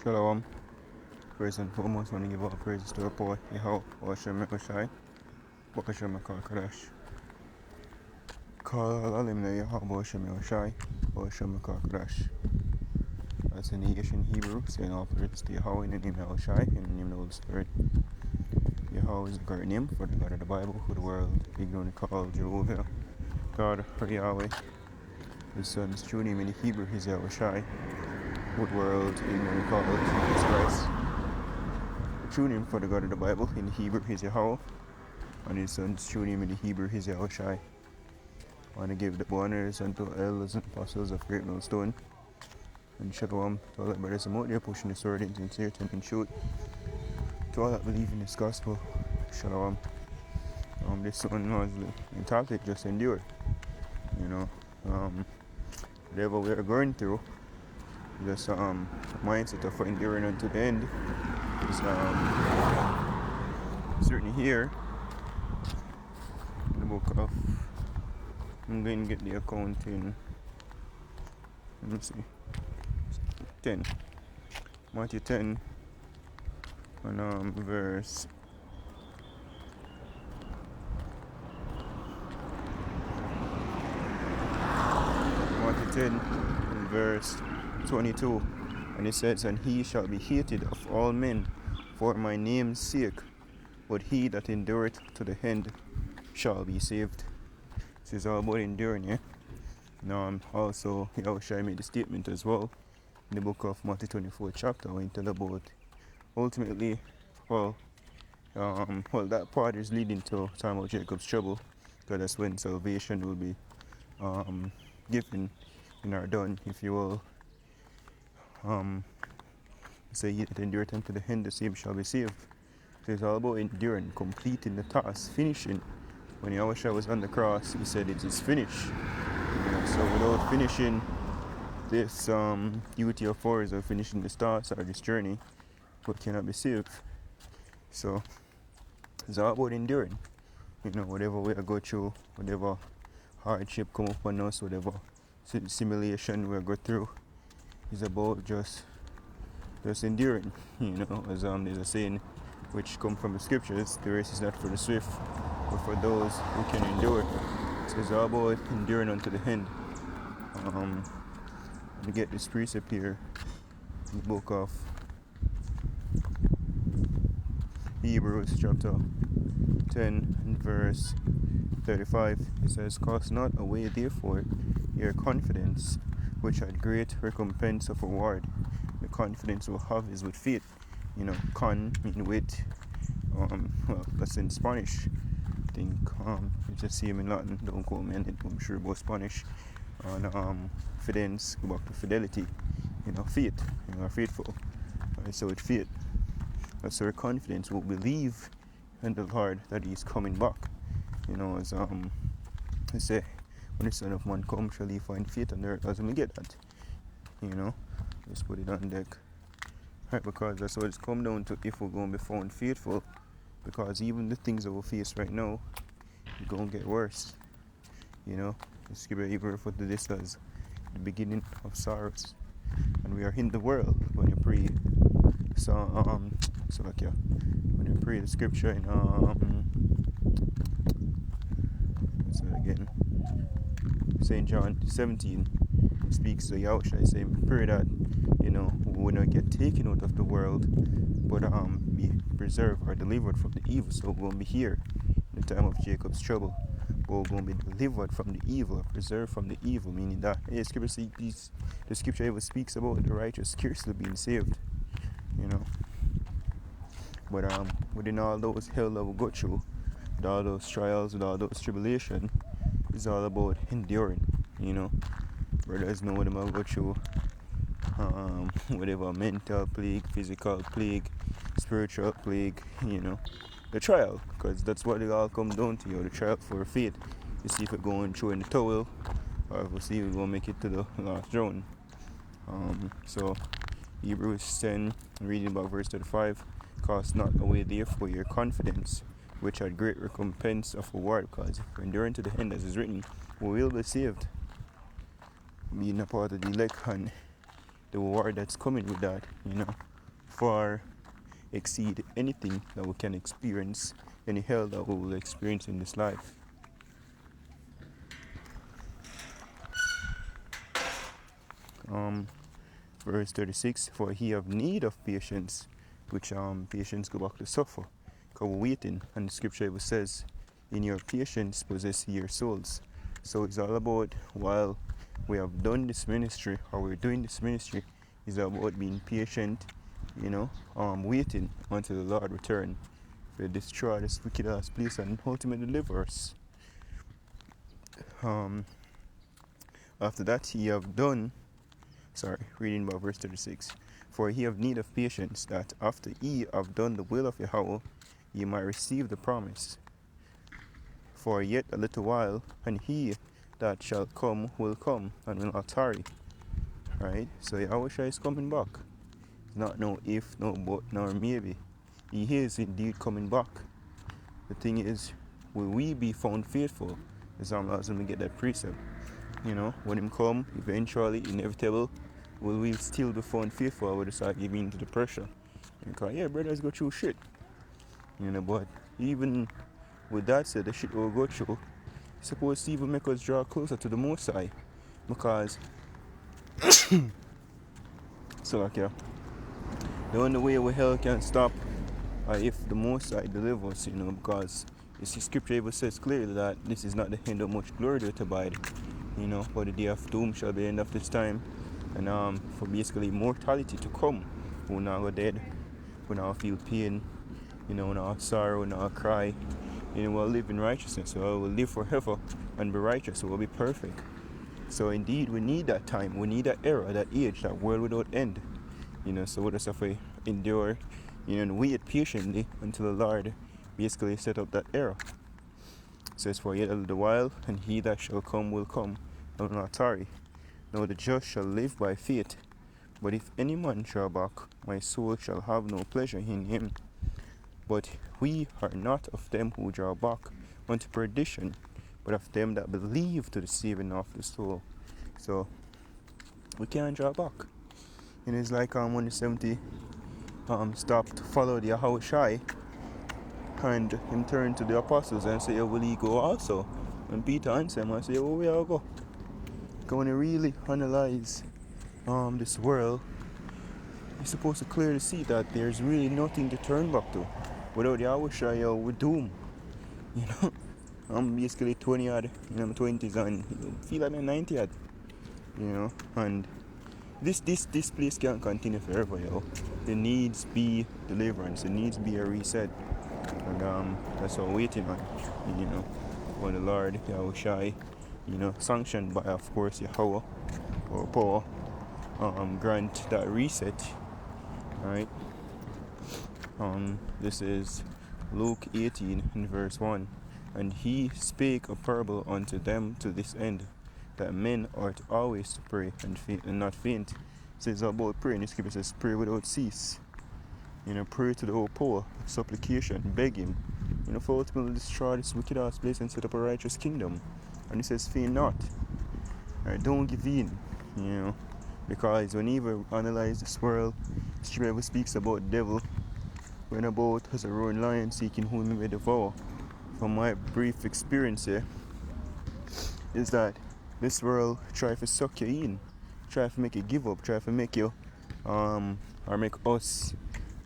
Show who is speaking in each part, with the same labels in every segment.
Speaker 1: Shalom. First and foremost, I want to give all praises to our poet, Yahweh, Hashem Mekoshai, Bakashem Mekakadash. Call Alim the Yahweh, Hashem Mekoshai, Hashem Mekakadash. That's in the Yeshin Hebrew, saying all praises to Yahweh in the name of Yahushai, in the name of the Holy Spirit. Yahweh is a great name for the God of the Bible, who the world ignorantly called Jehovah, God or Yahweh. His son's true name in the Hebrew is Yahushai, who the world ignorantly called Jesus Christ. The true name for the God of the Bible in the Hebrew is Yahweh, and his son's true name in the Hebrew is Yahushai. I want to give the honors unto elders and apostles of Great Millstone, and shalom to all the brothers and out there pushing the sword in sincerity and truth. To all that believe in this gospel, shalom. This one was entitled just endure. Whatever we are going through, just mindset of enduring unto the end is certainly here in the book of, I'm going to get the account in, let me see, 10, Matthew 10, and verse 10 and verse 22, and it says, "And he shall be hated of all men for my name's sake, but he that endureth to the end shall be saved." This is all about enduring, yeah. Now also Yahushua made the statement as well in the book of Matthew 24 chapter when he tell about ultimately, that part is leading to time of Jacob's trouble, because that's when salvation will be given in our done, if you will. Say he that endureth unto the end, the same shall be saved. So it's all about enduring, completing the task, finishing. When Yahushua was on the cross, he said it is finished. So without finishing this duty of ours, or finishing this task or this journey, we cannot be saved. So it's all about enduring. Whatever we go through, whatever hardship come upon us, whatever simulation we go through, is about just enduring. As there's a saying which come from the scriptures: the race is not for the swift, but for those who can endure. So it's all about enduring unto the end. We get this precept here in the book of Hebrews chapter 10 and verse 35. It says, "Cast not away therefore your confidence, which had great recompense of reward." The confidence we'll have is with faith. Con mean with, that's in Spanish. I think it's the same in Latin. Don't quote me on it, I'm sure about Spanish. And fidens, go back to fidelity. Faith. Faithful. So with faith, that's our confidence. We'll believe in the Lord that He's coming back. As they say, when the Son of Man comes, shall He find faith on the earth? As we get that, just put it on deck. Right, because that's what it's come down to, if we're going to be found faithful. Because even the things that we face right now, it's going to get worse. The scripture even referred to this as the beginning of sorrows. And we are in the world when you pray. When you pray the scripture in St. John 17 speaks to Yahushua, saying, pray that we will not get taken out of the world, but be preserved or delivered from the evil. So we're going to be here in the time of Jacob's trouble, but we're going to be delivered from the evil, preserved from the evil, meaning that the scripture even speaks about the righteous scarcely being saved. But within all those hell that we go through, with all those trials, with all those tribulations, it's all about enduring. Brothers know what I'm going to go through. Whatever mental plague, physical plague, spiritual plague, the trial, because that's what it all comes down to. The trial for faith. You see if we're going through in the towel, or if we see we're going to make it to the last round. So Hebrews 10, reading about verse 35, "Cast not away therefore your confidence, which had great recompense of reward." Because if we're enduring to the end, as is written, we will be saved, being a part of the elect. And the reward that's coming with that, far exceed anything that we can experience, any hell that we will experience in this life. Verse 36, for he have need of patience, which patience go back to suffer, because we're waiting, and the scripture even says, in your patience possess your souls. So it's all about, while we have done this ministry, or we're doing this ministry, it's about being patient, waiting until the Lord return to destroy this wicked ass place and ultimately deliver us. After that he have done, reading about verse 36, for he have need of patience, that after ye have done the will of Yahweh, ye might receive the promise. For yet a little while, and he that shall come will come, and will not tarry. Right? So Yahweh is coming back. It's not no if, no but, nor maybe. He is indeed coming back. The thing is, will we be found faithful? As long as we get that precept. When him come, eventually, inevitable, will we still be found faithful, or will we start giving into the pressure? Because, brothers go through shit. But even with that said, the shit we'll go through, it's supposed to even make us draw closer to the Most High. Because, the only way we hell can stop if the Most High delivers, because the scripture even says clearly that this is not the end of much glory to abide. For the day of doom shall be the end of this time, and for basically immortality to come. We'll not go dead, we'll not feel pain, we'll not sorrow, we'll not cry, we'll live in righteousness, so we'll live forever and be righteous, so we'll be perfect. So indeed, we need that time, we need that era, that age, that world without end. So we just have to endure, and wait patiently until the Lord basically set up that era. It says, for yet a little while, and he that shall come will come, and will not tarry. Now the just shall live by faith. But if any man draw back, my soul shall have no pleasure in him. But we are not of them who draw back unto perdition, but of them that believe to the saving of the soul. So we can't draw back. And it's like when the 70 stopped to follow the Yahushai, and him turned to the apostles and say, will he go also? And Peter answered him and said, we all go. Because when you really analyze this world, you're supposed to clearly see that there's really nothing to turn back to. Without the Yahushua, we're doomed. I'm basically 20 odd, in my 20s, and feel like I'm 90 odd. And this place can't continue forever, There needs be deliverance, there needs be a reset. And that's what we're waiting on, when the Lord Yahushai, sanctioned by, of course, Yahweh or power, grant that reset. Alright. This is Luke 18 in verse 1. And he spake a parable unto them to this end, that men ought always to pray and not faint. It says about praying, the scripture says, pray without cease. Pray to the whole power, supplication, beg him, for ultimately destroy this wicked ass place and set up a righteous kingdom. And he says, fear not. Right, don't give in, because whenever we analyze this world, scripture speaks about the devil, when about as a roaring lion seeking whom he may devour. From my brief experience here, is that this world try to suck you in, try to make you give up, try to make you, or make us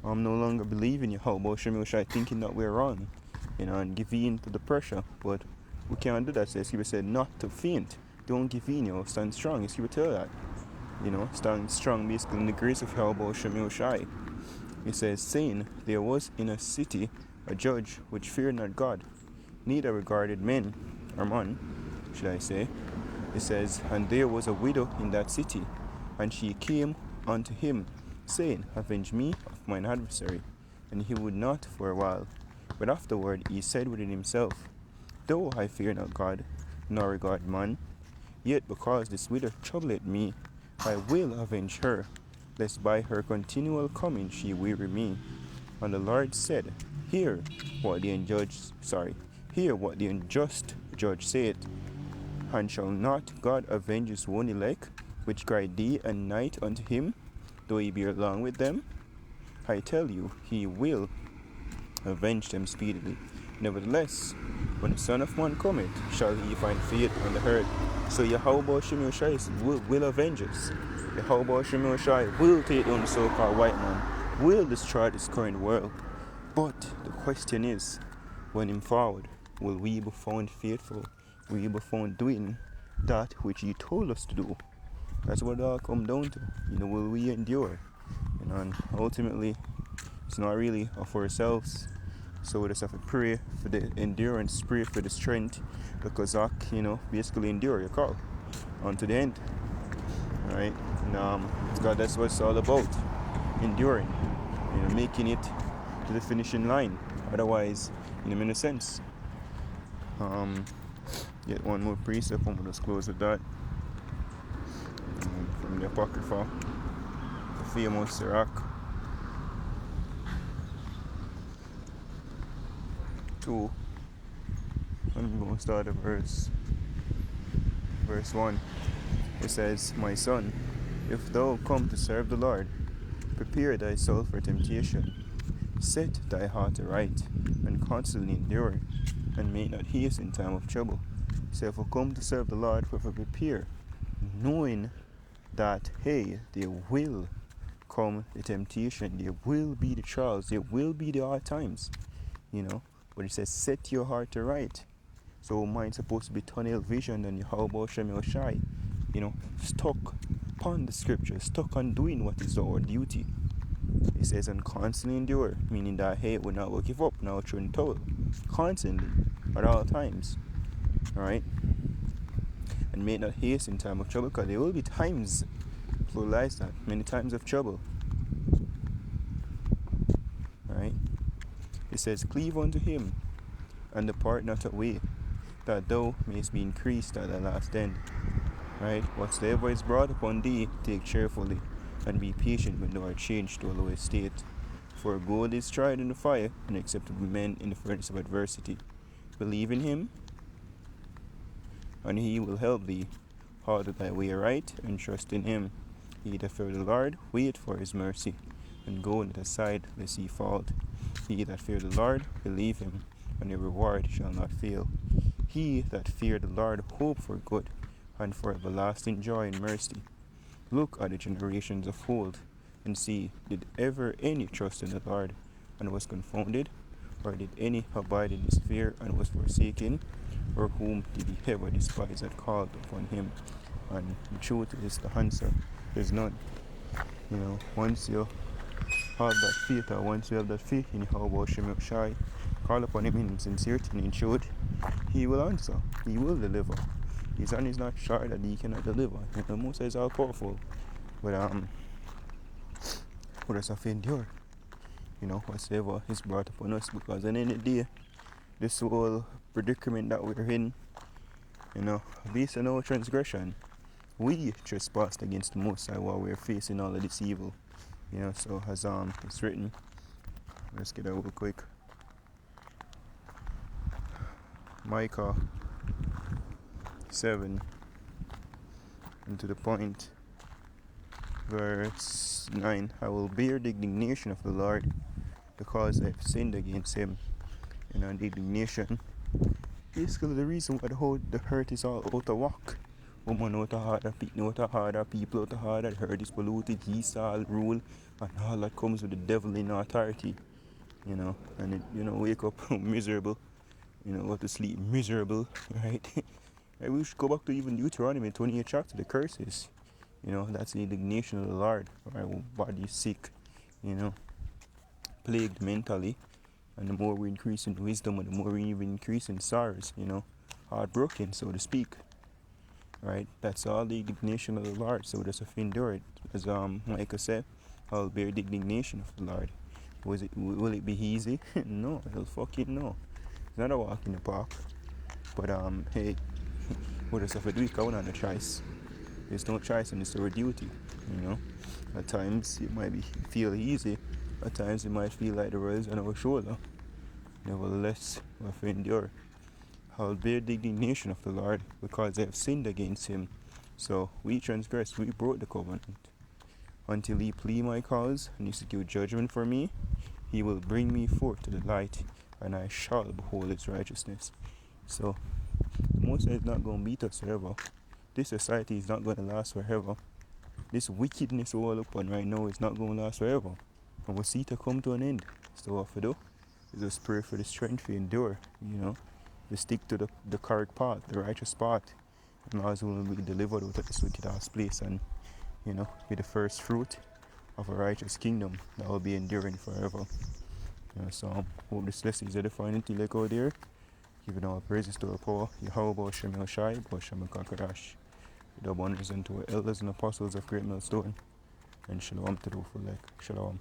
Speaker 1: no longer believe in you. How about Shemioshai thinking that we're wrong, and give in to the pressure. But we can't do that. So Scripture said not to faint. Don't give in, stand strong. Scripture tell that. Stand strong basically in the grace of Yahweh Shemioshai. It says, saying, there was in a city a judge which feared not God, neither regarded men, or man, should I say. It says, and there was a widow in that city, and she came unto him, saying, avenge me of mine adversary. And he would not for a while. But afterward he said within himself, though I fear not God, nor regard man, yet because this widow troubleth me, I will avenge her, lest by her continual coming she weary me. And the Lord said, hear what the unjust judge saith, and shall not God avenge his own elect, which cry day and night unto him, though he be along with them? I tell you, he will avenge them speedily. Nevertheless, when the Son of Man cometh, shall he find faith on the earth? So Yahweh Shem Shai will avenge us. Yahweh Shem Shai will take down the so-called white man, will destroy this current world. But the question is, when him forward, will we be found faithful? Will we be found doing that which he told us to do? That's what it all come down to. Will we endure? And ultimately, it's not really for ourselves. So we just have to pray for the endurance, pray for the strength, because basically endure your call unto the end. Alright? And God, that's what it's all about. Enduring. Making it to the finishing line. Otherwise, in a sense. Get one more precept, I'm going to close with that. From the Apocrypha, the famous Sirach 2. I'm going to start at verse 1. It says, My son, if thou come to serve the Lord, prepare thy soul for temptation. Set thy heart aright, and constantly endure, and make not haste in time of trouble. So if we come to serve the Lord, we have to prepare, knowing that, hey, there will come the temptation, there will be the trials, there will be the hard times, But it says, set your heart aright. So mine's supposed to be tunnel vision, and Yahweh Shem Shai, stuck upon the scriptures, stuck on doing what is our duty. It says, and constantly endure, meaning that, hey, we're not going to give up, now we're in total, constantly, at all times. Alright? And make not haste in time of trouble, because there will be times, pluralize that, many times of trouble. Alright? It says, cleave unto him, and depart not away, that thou mayest be increased at the last end. Right? Whatsoever is brought upon thee, take cheerfully, and be patient when thou art changed to a lower state. For gold is tried in the fire, and acceptable men in the furnace of adversity. Believe in him, and he will help thee. Hold thy way right, and trust in him. He that fear the Lord, wait for his mercy, and go not aside lest he fall. He that fear the Lord, believe him, and your reward shall not fail. He that fear the Lord, hope for good, and for everlasting joy and mercy. Look at the generations of old, and see, did ever any trust in the Lord, and was confounded? Or did any abide in his fear, and was forsaken? Or whom did he ever despise that called upon him? And the truth is the answer. There's none. Once you have that faith, or once you have that faith in Yahweh Shem Shai, call upon him in sincerity and in truth, he will answer. He will deliver. His hand is not short that he cannot deliver. Most is all powerful. But we just have to endure. Whatsoever is brought upon us, because at the end of the day, this whole predicament that we're in, based on our transgression, we trespassed against the Most High while we're facing all of this evil. So as it's written, let's get that real quick. Micah 7, and to the point, verse 9, I will bear the indignation of the Lord, because I have sinned against him. The indignation, basically the reason why the hurt is all out of whack. Woman out of harder, people out of harder, people out of harder, the hurt is polluted, he's all rule, and all that comes with the devil in authority. And it, wake up miserable, go to sleep miserable, right? We should go back to even Deuteronomy 28 chapter, the curses. That's the indignation of the Lord. Our body is sick, plagued mentally. And the more we increase in wisdom, and the more we even increase in sorrows, heartbroken, so to speak. Right? That's all the indignation of the Lord. So we just have to endure it. As Micah said, I'll bear the indignation of the Lord. Will it be easy? No, hell fucking no. It's not a walk in the park. But hey, we just have to do it because we don't have a choice. There's no choice, and it's our duty. At times it might feel easy. At times it might feel like the world is on our shoulder. Nevertheless, we have to endure. I'll bear the indignation of the Lord, because I have sinned against him, So we transgressed, we broke the covenant. Until he plead my cause and execute judgment for me, he will bring me forth to the light, and I shall behold his righteousness. So the Most High is not going to beat us forever. This society is not going to last forever. This wickedness we're all upon right now is not going to last forever. And we'll see it come to an end. So what we do is just pray for the strength to endure, We stick to the correct path, the righteous path. And Lord will be delivered out of this wicked ass place and, be the first fruit of a righteous kingdom that will be enduring forever. So hope this lesson is edifying to like out there. Giving our praises to our power, Yahweh Shem El Shai, Shem Kakadash. The abundance unto our elders and apostles of Great Millstone. And shalom to the full like. Shalom.